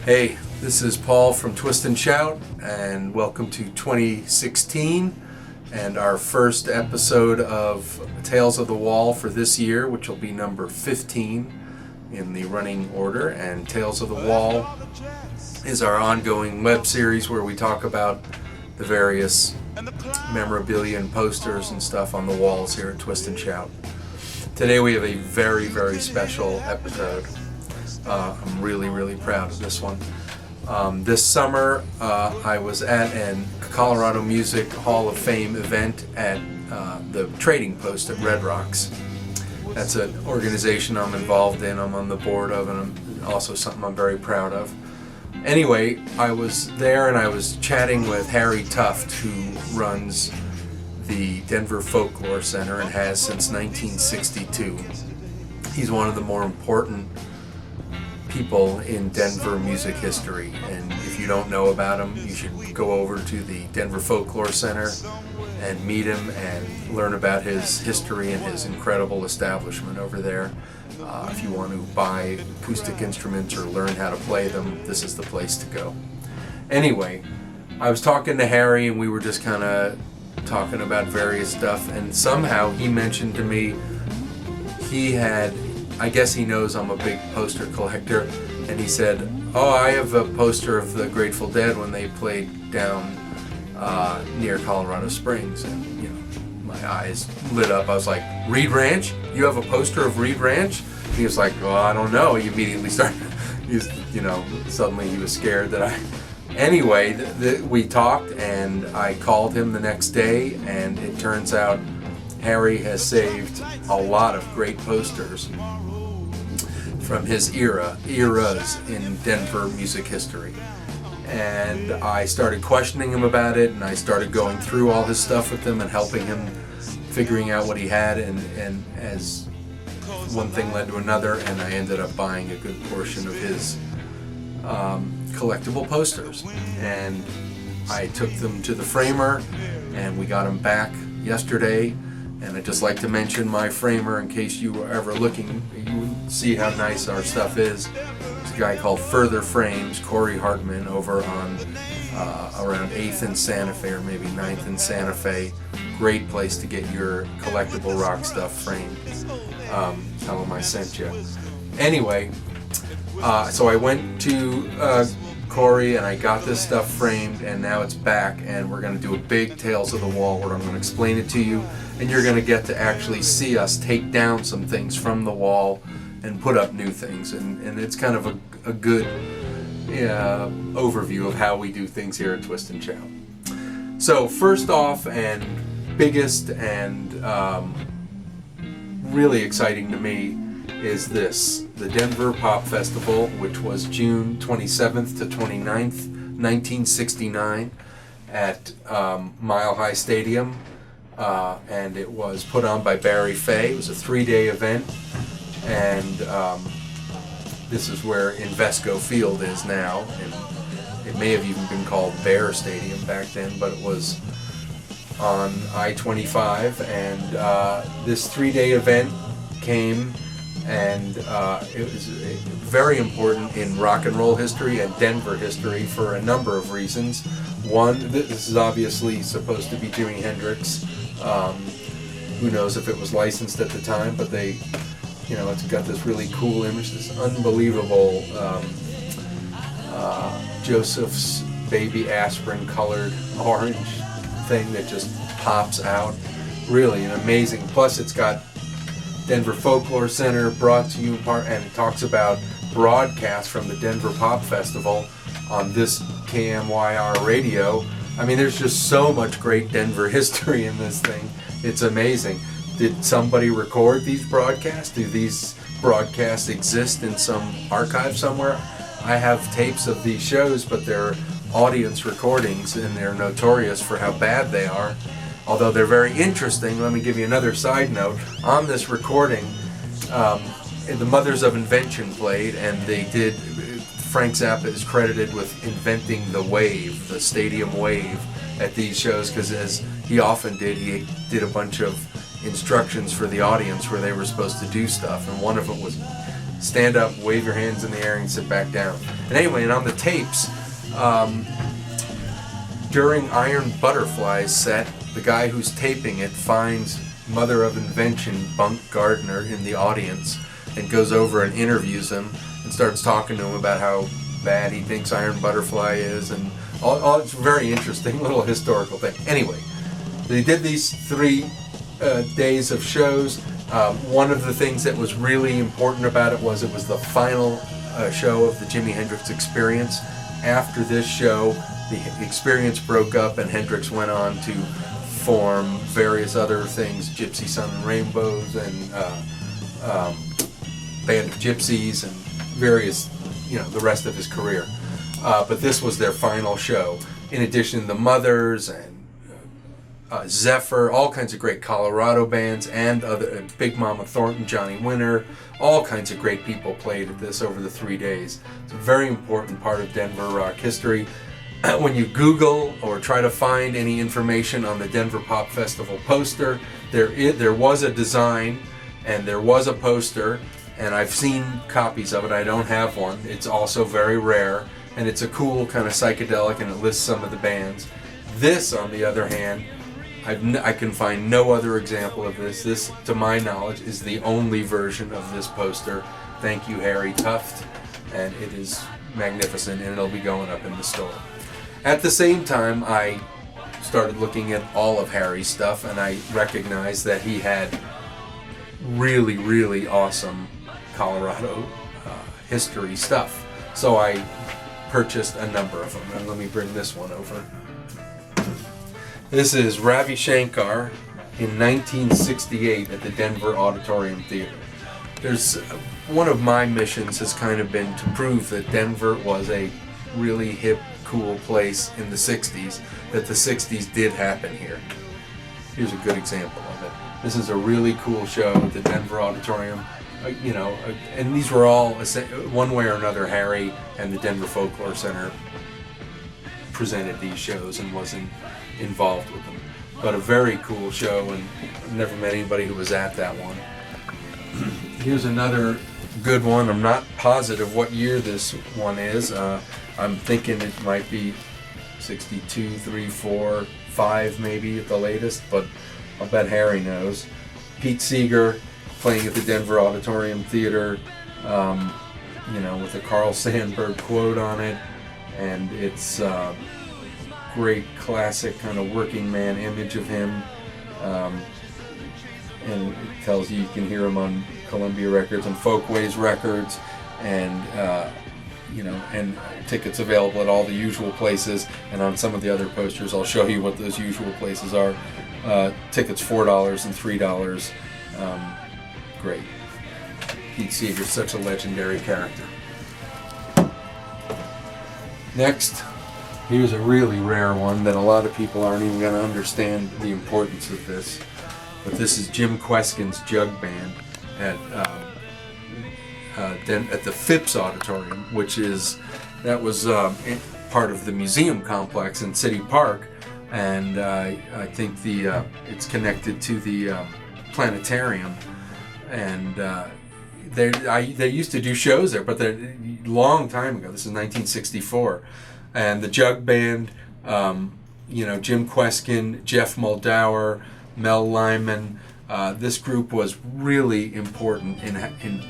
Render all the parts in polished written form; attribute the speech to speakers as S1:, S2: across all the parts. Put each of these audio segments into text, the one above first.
S1: Hey, this is Paul from Twist and Shout, and welcome to 2016 and our first episode of Tales of the Wall for this year, which will be number 15 in the running order. And Tales of the Wall is our ongoing web series where we talk about the various memorabilia and posters and stuff on the walls here at Twist and Shout. Today we have a very, very special episode. I'm really proud of this one. This summer I was at a Colorado Music Hall of Fame event at the Trading Post at Red Rocks. That's an organization I'm involved in, I'm on the board of, and also something I'm very proud of. Anyway, I was there and I was chatting with Harry Tuft, who runs the Denver Folklore Center and has since 1962. He's one of the more important people in Denver music history, and if you don't know about him, you should go over to the Denver Folklore Center and meet him and learn about his history and his incredible establishment over there. If you want to buy acoustic instruments or learn how to play them, this is the place to go. Anyway, I was talking to Harry and we were just kind of talking about various stuff, and somehow he mentioned to me I guess he knows I'm a big poster collector, and he said, "Oh, I have a poster of the Grateful Dead when they played down near Colorado Springs." And my eyes lit up. I was like, "Reed Ranch? You have a poster of Reed Ranch?" And he was like, "Oh, I don't know." He immediately started. Suddenly he was scared that I. Anyway, we talked, and I called him the next day, and it turns out Harry has saved a lot of great posters from his eras in Denver music history. And I started questioning him about it, and I started going through all his stuff with him and helping him figuring out what he had, and as one thing led to another, and I ended up buying a good portion of his collectible posters. And I took them to the framer, and we got them back yesterday. And I'd just like to mention my framer in case you were ever looking. You see how nice our stuff is. It's a guy called Further Frames, Corey Hartman, over on around 8th and Santa Fe, or maybe 9th and Santa Fe. Great place to get your collectible rock stuff framed. Tell him I sent you. Anyway, so I went to Corey and I got this stuff framed, and now it's back, and we're going to do a big Tales of the Wall where I'm going to explain it to you, and you're going to get to actually see us take down some things from the wall and put up new things, and it's kind of a good overview of how we do things here at Twist and Shout. So first off, and biggest and really exciting to me, is this, the Denver Pop Festival, which was June 27th to 29th, 1969 at Mile High Stadium, and it was put on by Barry Fay. It was a 3-day event, and this is where Invesco Field is now, and it may have even been called Bear Stadium back then, but it was on I-25, and this 3-day event came, and it was very important in rock and roll history and Denver history for a number of reasons. One, this is obviously supposed to be Jimi Hendrix. Who knows if it was licensed at the time, but they, it's got this really cool image, this unbelievable Joseph's Baby aspirin colored orange thing that just pops out. Really an amazing, plus it's got Denver Folklore Center brought to you in part, and it talks about broadcasts from the Denver Pop Festival on this KMYR radio. I mean, there's just so much great Denver history in this thing. It's amazing. Did somebody record these broadcasts? Do these broadcasts exist in some archive somewhere? I have tapes of these shows, but they're audience recordings, and they're notorious for how bad they are. Although they're very interesting. Let me give you another side note. On this recording, the Mothers of Invention played, and Frank Zappa is credited with inventing the wave, the stadium wave, at these shows, because as he often did, he did a bunch of instructions for the audience where they were supposed to do stuff, and one of them was stand up, wave your hands in the air, and sit back down. And anyway, and on the tapes, during Iron Butterfly's set, the guy who's taping it finds Mother of Invention, Bunk Gardner, in the audience, and goes over and interviews him and starts talking to him about how bad he thinks Iron Butterfly is, and all it's a very interesting little historical thing. Anyway, they did these 3 days of shows. One of the things that was really important about it was the final show of the Jimi Hendrix Experience. After this show, the Experience broke up and Hendrix went on to form various other things, Gypsy Sun and Rainbows and Band of Gypsies and various, the rest of his career. But this was their final show. In addition, the Mothers and Zephyr, all kinds of great Colorado bands, and other Big Mama Thornton, Johnny Winter, all kinds of great people played at this over the 3 days. It's a very important part of Denver rock history. When you Google or try to find any information on the Denver Pop Festival poster, there was a design and there was a poster, and I've seen copies of it. I don't have one. It's also very rare, and it's a cool kind of psychedelic, and it lists some of the bands. This, on the other hand, I can find no other example of this. This, to my knowledge, is the only version of this poster. Thank you, Harry Tuft, and it is magnificent, and it'll be going up in the store. At the same time, I started looking at all of Harry's stuff, and I recognized that he had really, really awesome Colorado history stuff. So I purchased a number of them, and let me bring this one over. This is Ravi Shankar in 1968 at the Denver Auditorium Theater. One of my missions has kind of been to prove that Denver was a really hip, cool place in the 60s, that the 60s did happen here. Here's a good example of it. This is a really cool show at the Denver Auditorium. And these were all, one way or another, Harry and the Denver Folklore Center presented these shows and wasn't involved with them. But a very cool show, and I've never met anybody who was at that one. Here's another good one. I'm not positive what year this one is. I'm thinking it might be 62, 3, 4, 5 maybe at the latest, but I'll bet Harry knows. Pete Seeger playing at the Denver Auditorium Theater, with a Carl Sandburg quote on it, and it's great classic kind of working man image of him, and it tells you can hear him on Columbia Records and Folkways Records, and and tickets available at all the usual places, and on some of the other posters I'll show you what those usual places are. Tickets $4 and $3. Great. Pete Seeger's such a legendary character. Next, here's a really rare one that a lot of people aren't even going to understand the importance of this, but this is Jim Kweskin's Jug Band at the Phipps Auditorium, which was part of the museum complex in City Park, and I think it's connected to the planetarium, and they used to do shows there, but a long time ago. This is 1964, and the Jug Band, Jim Kweskin, Jeff Moldauer, Mel Lyman. This group was really important in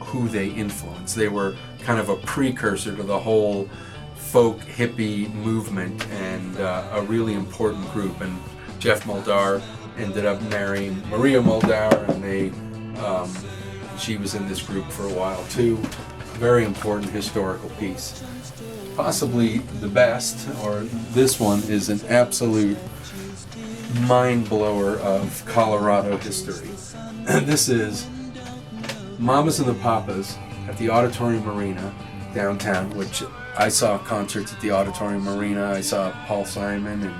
S1: who they influenced. They were kind of a precursor to the whole folk hippie movement, and a really important group. And Jeff Moldauer ended up marrying Maria Moldauer, and she was in this group for a while too. Very important historical piece. Possibly the best, or this one is an absolute mind blower of Colorado history. This is Mamas and the Papas at the Auditorium Arena downtown, which I saw concerts at the Auditorium Arena. I saw Paul Simon and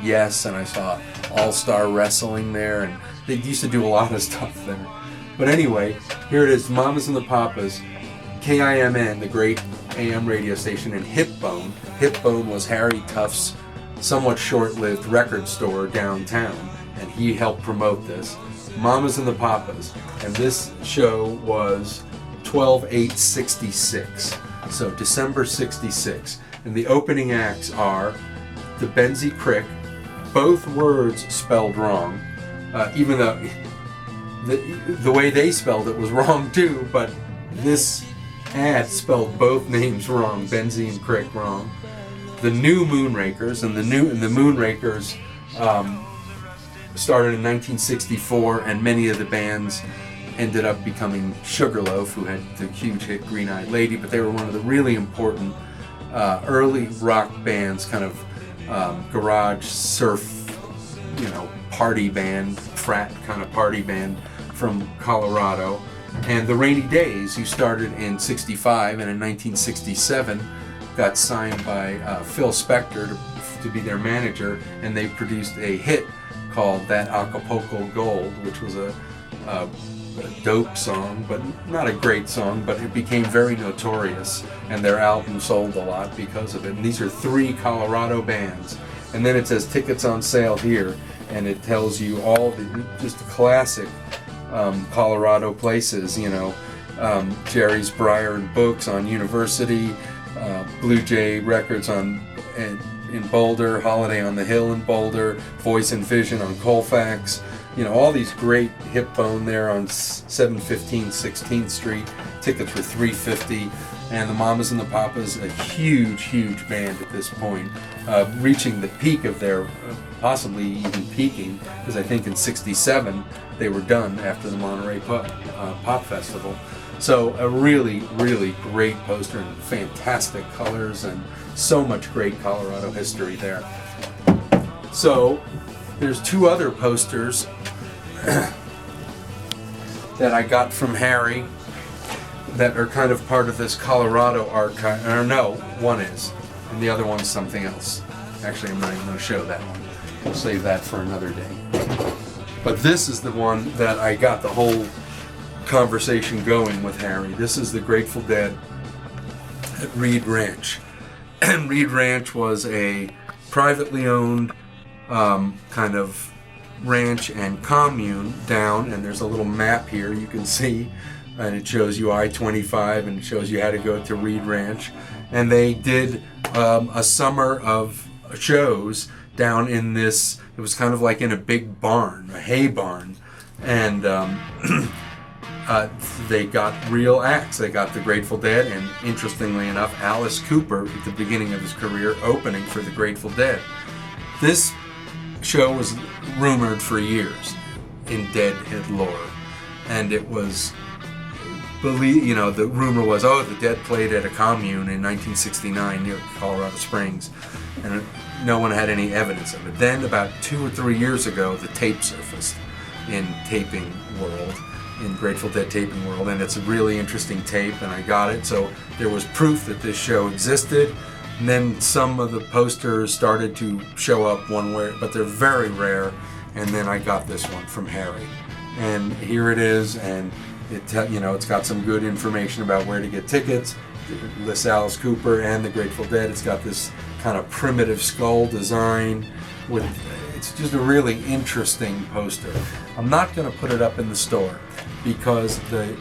S1: Yes, and I saw All Star Wrestling there, and they used to do a lot of stuff there. But anyway, here it is, Mamas and the Papas, KIMN, the great AM radio station, and Hipbone. Hipbone was Harry Tuft's somewhat short-lived record store downtown, and he helped promote this. Mamas and the Papas, and this show was 12/8/66. So December 66. And the opening acts are the Benzie Crick, both words spelled wrong, even though the way they spelled it was wrong too, but this ad spelled both names wrong, Benzie and Crick wrong. The New Moonrakers, and the Moonrakers started in 1964, and many of the bands ended up becoming Sugarloaf, who had the huge hit Green Eyed Lady, but they were one of the really important early rock bands, kind of garage surf, party band, frat kind of party band from Colorado. And the Rainy Days, who started in 65 and in 1967 got signed by Phil Spector to be their manager, and they produced a hit called That Acapulco Gold, which was a dope song, but not a great song, but it became very notorious, and their album sold a lot because of it. And these are 3 Colorado bands. And then it says tickets on sale here, and it tells you all the just classic Colorado places, Jerry's Briar and Books on University, Blue Jay Records in Boulder, Holiday on the Hill in Boulder, Voice and Vision on Colfax, all these great Hip Bone there on 715 16th Street. Tickets were $3.50, and the Mamas and the Papas, a huge band at this point, reaching the peak of their, possibly even peaking, because I think in 67 they were done after the Monterey Pop Festival. So a really great poster, and fantastic colors, and so much great Colorado history there. So there's 2 other posters that I got from Harry that are kind of part of this Colorado archive. Or no, one is, and the other one's something else. Actually, I'm not even going to show that one. We'll save that for another day. But this is the one that I got the whole conversation going with Harry. This is the Grateful Dead at Reed Ranch. And Reed Ranch was a privately owned kind of ranch and commune down, and there's a little map here you can see, and it shows you I-25, and it shows you how to go to Reed Ranch. And they did a summer of shows down in this, it was kind of like in a big barn, a hay barn, and they got real acts. They got the Grateful Dead, and interestingly enough, Alice Cooper at the beginning of his career opening for the Grateful Dead. This show was rumored for years in Deadhead lore, and it was the rumor was, the Dead played at a commune in 1969 near Colorado Springs, and no one had any evidence of it. Then about 2 or 3 years ago, the tape surfaced in taping world, in Grateful Dead taping world, and it's a really interesting tape, and I got it. So there was proof that this show existed, and then some of the posters started to show up one way, but they're very rare. And then I got this one from Harry, and here it is, and it's got some good information about where to get tickets. It lists Alice Cooper and the Grateful Dead. It's got this kind of primitive skull design it's just a really interesting poster. I'm not going to put it up in the store because the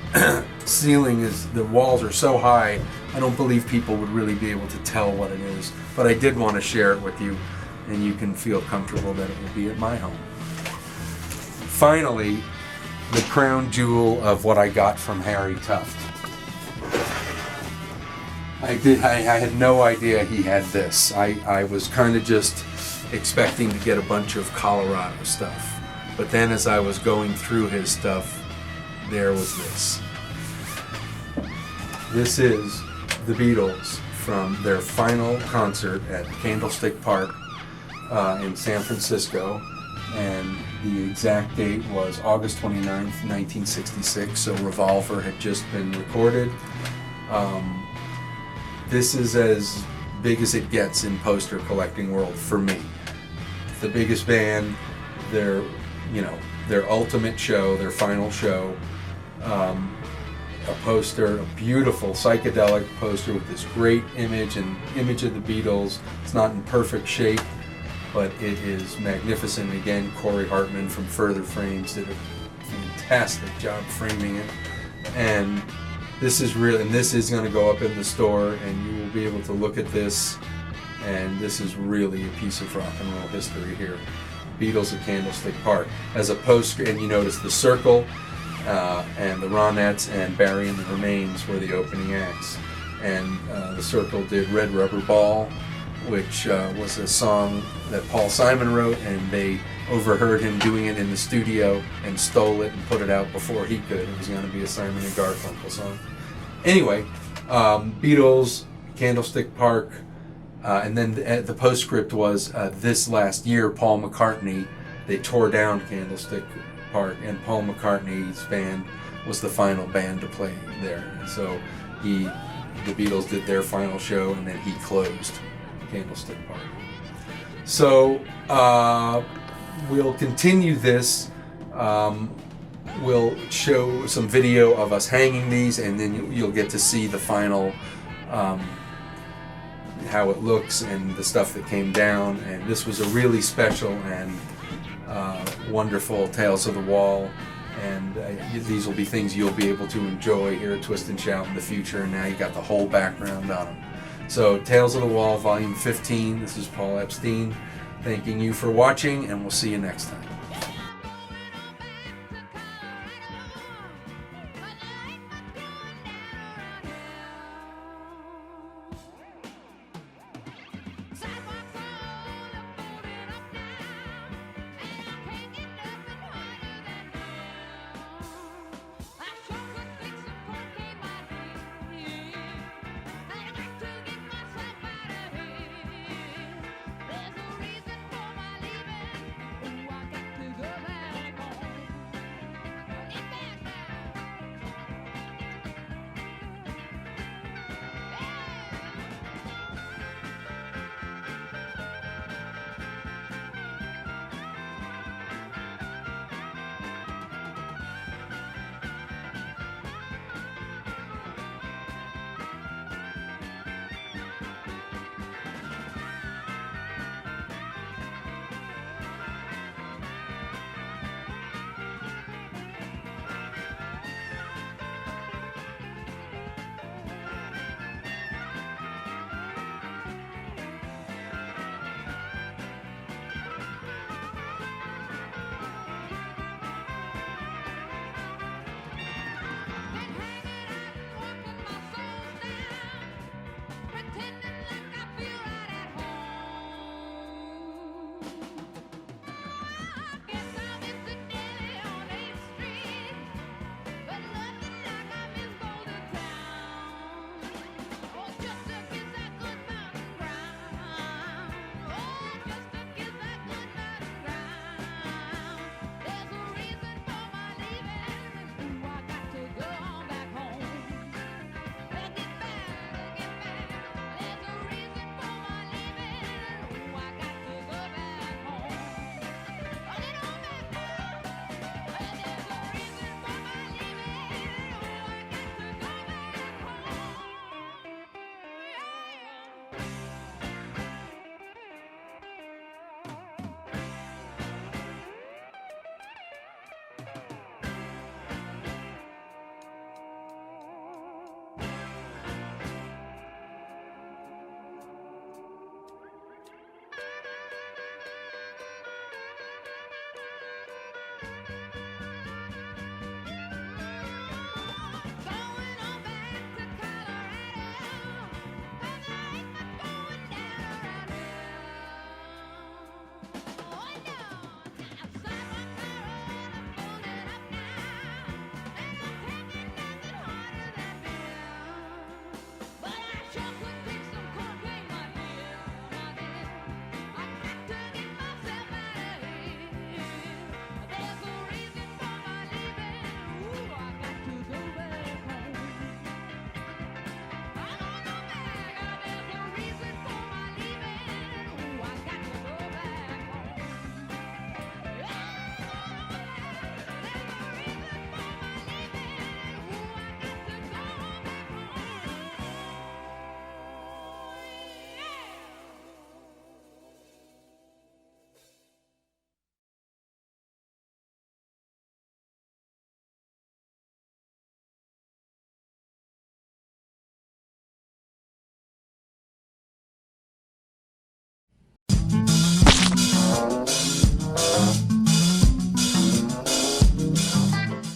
S1: the walls are so high, I don't believe people would really be able to tell what it is. But I did want to share it with you, and you can feel comfortable that it will be at my home. Finally, the crown jewel of what I got from Harry Tuft. I had no idea he had this. I was kind of just expecting to get a bunch of Colorado stuff. But then as I was going through his stuff, there was this. This is the Beatles from their final concert at Candlestick Park in San Francisco. And the exact date was August 29th, 1966, so Revolver had just been recorded. This is as big as it gets in poster collecting world for me. The biggest band, their ultimate show, their final show, a poster, a beautiful psychedelic poster with this great image of the Beatles. It's not in perfect shape, but it is magnificent. Again, Corey Hartman from Further Frames did a fantastic job framing it. And this is real, and this is going to go up in the store, and you will be able to look at this, and this is really a piece of rock and roll history here. Beatles at Candlestick Park. As a postscript, and you notice the Circle, and the Ronettes, and Barry and the Remains were the opening acts. And the Circle did Red Rubber Ball, which was a song that Paul Simon wrote, and they overheard him doing it in the studio and stole it and put it out before he could. It was going to be a Simon and Garfunkel song. Anyway, Beatles, Candlestick Park, and then the postscript was this last year, Paul McCartney, they tore down Candlestick Park, and Paul McCartney's band was the final band to play there. And so the Beatles did their final show, and then he closed Candlestick Park. So we'll continue this. We'll show some video of us hanging these, and then you'll get to see the final, how it looks and the stuff that came down. And this was a really special and wonderful Tales of the Wall, and these will be things you'll be able to enjoy here at Twist and Shout in the future, and now you got the whole background on them. So Tales of the Wall, Volume 15, this is Paul Epstein thanking you for watching, and we'll see you next time.